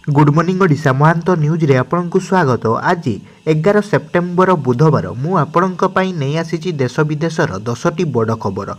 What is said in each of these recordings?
Good morning Odisha महांत news रे आपनकु स्वागत। आज 11 सेप्टेम्बर बुधवार मु आपनक पई नै आसीची देश विदेशर 10टी बड़ खबर।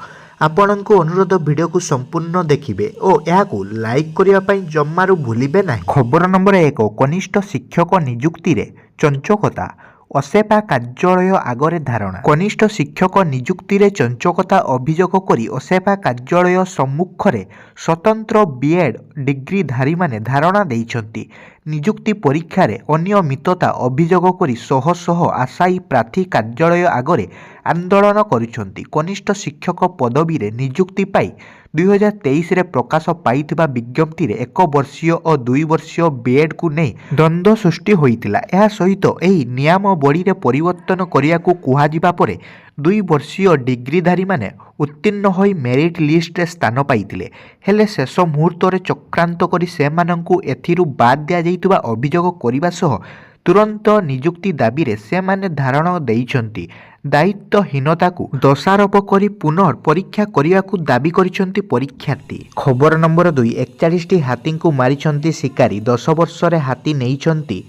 आपनकु अनुरोध वीडियो को संपूर्ण देखिबे ओ याकू लाइक करिया पई जम्मारू भूलिबे नाही। खबर नंबर 1 कनिष्ठ शिक्षक नियुक्ति रे चंचकता असेपा कार्यालय आगरे धारणा। कनिष्ठ शिक्षक नियुक्ति रे चंचकता अभियोग करी असेपा कार्यालय सम्मुख रे स्वतंत्र बीएड डिग्रीधारी माने धारणा देइछंती। नियुक्ति परीक्षा रे अनियमितता अभियोग करी शह शह आशायी प्रार्थी कार्यालय आगरे आंदोलन करिछंती। कनिष्ठ शिक्षक पदवी रे नियुक्ति पाई 2023 रे प्रकाश पाइथिबा विज्ञप्ति रे 1 वर्षीय और 2 वर्षीय बीएड को नहीं द्वंद्व सृष्टि होइतिला। एहा सहित एही नियम बड़ी रे परिवर्तन करिया को कुहाजिबा परे 2 वर्षीय डिग्रीधारी माने उत्तीर्ण होई मेरिट लिस्ट रे स्थान पाइतिले। हेले शेष मुहूर्त रे चक्रांत करी सेमानंकु एथिरु बाद दिया जाइतबा अभियोग करिबा सह तुरंत नियुक्ति दाबी रे सेमाने धारणा देइछंती। दायित्वहीनता को दोषारोप करी पुनः परीक्षा करिया को दाबी करिछंती परीक्षार्थी। खबर नंबर 2 41 हाथी को मारिछंती शिकारी। 10 वर्ष रे हाथी नेइछंती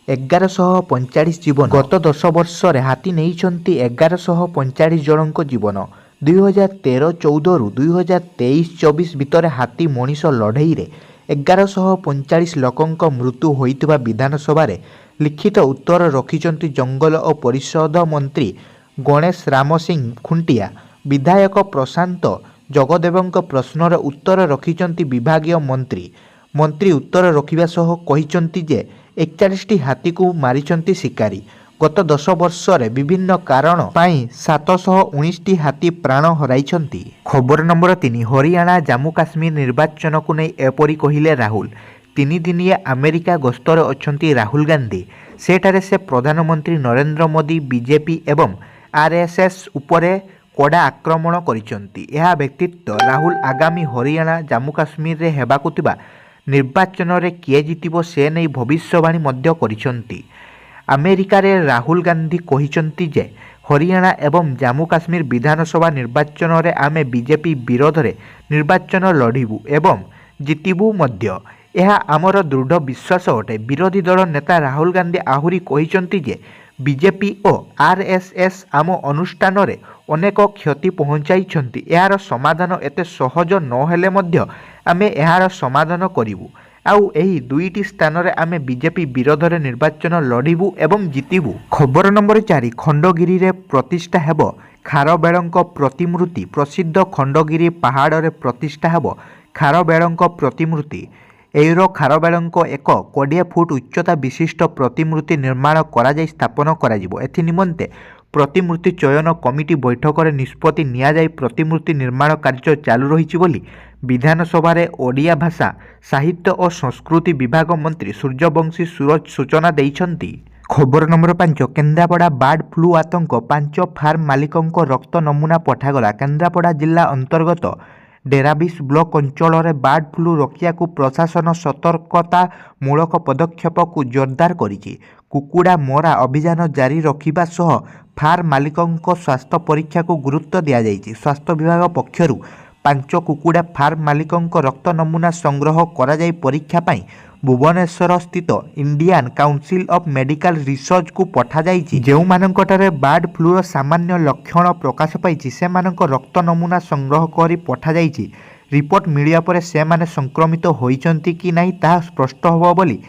1145 जीवन। गत 10 वर्ष रे हाथी नेइछंती 1145 जनक जीवन। 2013-14 रु 2023-24 भितर हाथी मनीष लड़ई रे 1145 लोकंक मृत्यु होइतिबा विधानसभा रे लिखित उत्तर रखिछंती जंगल और परिषद मंत्री गणेश राम सिंह खुंटिया। विधायक प्रशांत जगदेवଙ୍କ प्रश्नर उत्तर रखिछंती विभागीय मंत्री उत्तर रखिबा सह कहिछंती जे 41 हाथी को मारिछंती शिकारी। गत 10 वर्ष रे विभिन्न कारण पाई 719 हाथी प्राण हराइछंती। खबर नंबर 3 हरियाणा जम्मू काश्मीर निर्वाचन को नहीं एपरी कहिले राहुल। 3 दिनिया अमेरिका गस्तर अछंती राहुल गांधी। सेठारे से प्रधानमंत्री नरेंद्र मोदी बीजेपी एवं आरएसएस उपरे कड़ा आक्रमण करिसंती। यह व्यक्तित्व राहुल आगामी हरियाणा जम्मू काश्मीर रे हेबाकु थिबा निर्वाचन रे किए जितिबो से नहीं भविष्यवाणी मध्य करिसंती। अमेरिका रे राहुल गांधी कहिसंती जे हरियाणा एवं जम्मू काश्मीर विधानसभा निर्वाचन रे आमे बीजेपी विरोध रे निर्वाचन लड़िबू एवं जितिबू मध्य। यह आमर दृढ़ विश्वास अटे। विरोधी दल नेता राहुल गांधी आहुरी कहिसंती जे बीजेपी और आरएसएस आम अनुष्ठान रे अनेक क्षति पहुंचाइछंती। यार समाधान एते सहज न हेले मध्य आमे यार समाधान करिवु आउ एही 2टी स्थान रे आमे बीजेपी विरोध रे निर्वाचन लड़िबू एवं जितिबू। खबर नंबर 4 खंडगिरी रे प्रतिष्ठा हेबो खारबेलंक प्रतिमूर्ति। प्रसिद्ध खंडगिरी पहाड़ रे प्रतिष्ठा हेबो खारबेलंक प्रतिमूर्ति। एरो खारबेलंक 1 फुट उच्चता विशिष्ट प्रतिमूर्ति निर्माण करा जाय स्थापन करा जिवो। एथि निमंते प्रतिमूर्ति चयन कमिटी बैठक रे निष्पत्ति निया जाय प्रतिमूर्ति निर्माण कार्य चालू रहिछि बोली विधानसभा रे ओडिया भाषा साहित्य और संस्कृति विभाग मंत्री सूर्यवंशी सूरज सूचना देइछंती। खबर नंबर 5 केन्द्रापड़ा बर्ड फ्लू आतंक 5 फार्म मालिकंक रक्त नमूना पठागला। केन्द्रापड़ा जिला अंतर्गत डेराबिस ब्लॉक अंचल में बर्ड फ्लू रोकिया को प्रशासन सतर्कता मूलक पदक्षेप को जोरदार करिछि। कुकुड़ा मरा अभियान जारी रखिबा सह फार्म मालिकंक स्वास्थ्य परीक्षा को गुरुत्व दिया जाइछि। स्वास्थ्य विभाग पक्षरु 5 कुकुड़ा फार्म मालिकंक रक्त नमूना संग्रह करा जाई परीक्षा पाई भुवनेश्वर स्थित Indian council of medical research को पठा जाइछि। जेउ मानकटारे बर्ड फ्लूर सामान्य लक्षण प्रकाश पाइछि से मानक रक्त नमूना संग्रह करी पठा जाइछि। रिपोर्ट मिलिया परे से माने संक्रमित होइछंती कि नाही ताहा स्पष्ट होबो बोली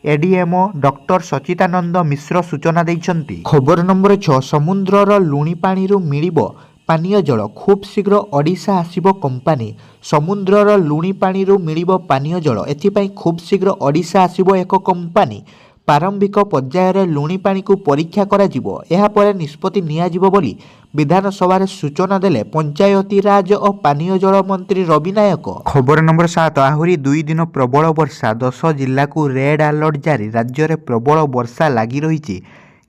एडीएमओ डॉक्टर सचितानंद मिश्र सूचना दैछंती। खबर नंबर 6 समुद्रर लुणी पानी रु मिलिबो पानीय जल। खूब शीघ्र ओडिशा आसिबो कंपानी। समुद्रर लुणी पानी रु मिलिबो पानीय जल। एथिपाई खूब शीघ्र ओडिशा आसिबो एक कंपानी। प्रारंभिक पर्यायर लुणी पानी को परीक्षा करा जिवो। एहा परे निष्पत्ति निया जिवो बोली विधानसभा रे सूचना देले पंचायती राज और पानीय जल मंत्री रवि नायक। खबर नंबर 7 आहुरी 2 दिन प्रबल वर्षा। 10 जिला को रेड अलर्ट जारी। राज्य रे प्रबल वर्षा लागी रहिछि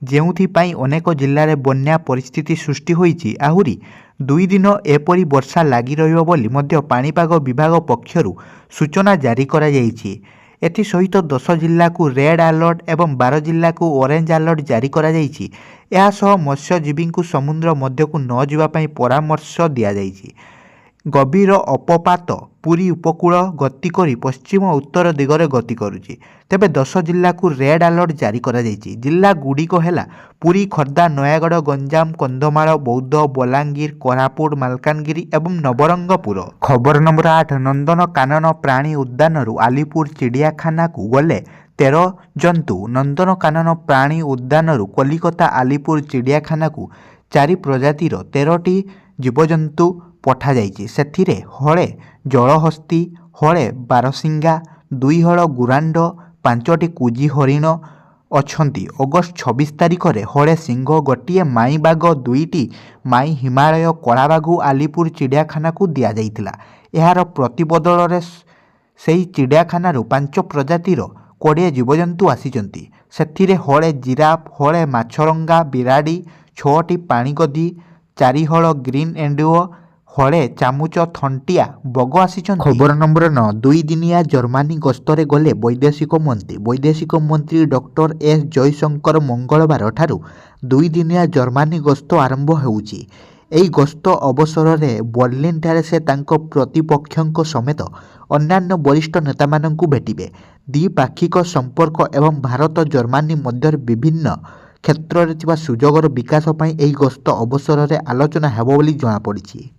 जेउथिपाई अनेक जिल्ला रे बन्या परिस्थिति सृष्टि होइछि। आहुरी 2 दिन एपरी वर्षा लागी रहिबो बोली मध्य पाणीपाग विभाग पक्षरु सूचना जारी करा जाइछि। एथि सहित 10 जिला को रेड अलर्ट एवं 12 जिला को ऑरेंज अलर्ट जारी करा जाइछि। एहा सह मत्स्यजीवी को समुद्र मध्य को न जिबा पई परामर्श दिया जाइछि। ଗଭୀର ଅପପାତ ପୁରୀ ଉପକୂଳ ଗତି କରି ପଶ୍ଚିମ ଉତ୍ତର ଦିଗରେ ଗତି କରୁଛି। ତେବେ 10 ଜିଲ୍ଲାକୁ ରେଡ୍ ଆଲର୍ଟ ଜାରି କରାଯାଇଛି। ଜିଲ୍ଲା ଗୁଡ଼ିକ ହେଲା ପୁରୀ, ଖୋର୍ଦ୍ଧା, ନୟାଗଡ଼, ଗଞ୍ଜାମ, କନ୍ଧମାଳ, ବୌଦ୍ଧ, ବଲାଙ୍ଗୀର, କୋରାପୁଟ, ମାଲକାନଗିରି ଏବଂ ନବରଙ୍ଗପୁର। ଖବର ନମ୍ବର 8, ନନ୍ଦନକାନନ ପ୍ରାଣୀ ଉଦ୍ୟାନରୁ ଆଲିପୁର ଚିଡ଼ିଆଖାନାକୁ ଗଲେ 13 ଜନ୍ତୁ। ନନ୍ଦନକାନନ ପ୍ରାଣୀ ଉଦ୍ୟାନରୁ କଲିକତା ଆଲିପୁର ଚିଡ଼ିଆଖାନାକୁ 4 ପ୍ରଜାତିର 13ଟି ଜୀବଜନ୍ତୁ ପଠାଯାଇଛି। ସେଥିରେ ହଳେ ଜଳହସ୍ତୀ, ହଳେ ବାରସିଙ୍ଗା, 2 ହଳ ଗୁରାଣ୍ଡ, 5ଟି କୁଜି ହରିଣ ଅଛନ୍ତି। ଅଗଷ୍ଟ 26 ତାରିଖରେ ହଳେ ସିଂହ, ଗୋଟିଏ ମାଇ ବାଘ, 2ଟି ମାଇ ହିମାଳୟ କଳାବାଘ ଆଲିପୁର ଚିଡ଼ିଆଖାନାକୁ ଦିଆଯାଇଥିଲା। ଏହାର ପ୍ରତିବଦଳରେ ସେହି ଚିଡ଼ିଆଖାନାରୁ 5 ପ୍ରଜାତିର 20 ଜୀବଜନ୍ତୁ ଆସିଛନ୍ତି। ସେଥିରେ ହଳେ ଜିରାଫ, ହଳେ ମାଛରଙ୍ଗା ବିରାଡ଼ି, 6ଟି ପାଣିଗଧି, 4 ହଳ ଗ୍ରୀନ୍ ଏଣ୍ଡୁଅ, ହଳେ ଚାମୁଚ ଥଣ୍ଟିଆ ବଗ ଆସିଛନ୍ତି। ଖବର ନମ୍ବର 9, 2 ଦିନିଆ ଜର୍ମାନୀ ଗସ୍ତରେ ଗଲେ ବୈଦେଶିକ ମନ୍ତ୍ରୀ। ବୈଦେଶିକ ମନ୍ତ୍ରୀ ଡକ୍ଟର ଏସ୍ ଜୟଶଙ୍କର ମଙ୍ଗଳବାର ଠାରୁ 2 ଦିନିଆ ଜର୍ମାନୀ ଗସ୍ତ ଆରମ୍ଭ ହେଉଛି। ଏହି ଗସ୍ତ ଅବସରରେ ବର୍ଲିନଠାରେ ସେ ତାଙ୍କ ପ୍ରତିପକ୍ଷଙ୍କ ସମେତ ଅନ୍ୟାନ୍ୟ ବରିଷ୍ଠ ନେତାମାନଙ୍କୁ ଭେଟିବେ। ଦ୍ୱିପାକ୍ଷିକ ସମ୍ପର୍କ ଏବଂ ଭାରତ ଜର୍ମାନୀ ମଧ୍ୟରେ ବିଭିନ୍ନ କ୍ଷେତ୍ରରେ ଥିବା ସୁଯୋଗର ବିକାଶ ପାଇଁ ଏହି ଗସ୍ତ ଅବସରରେ ଆଲୋଚନା ହେବ ବୋଲି ଜଣାପଡ଼ିଛି।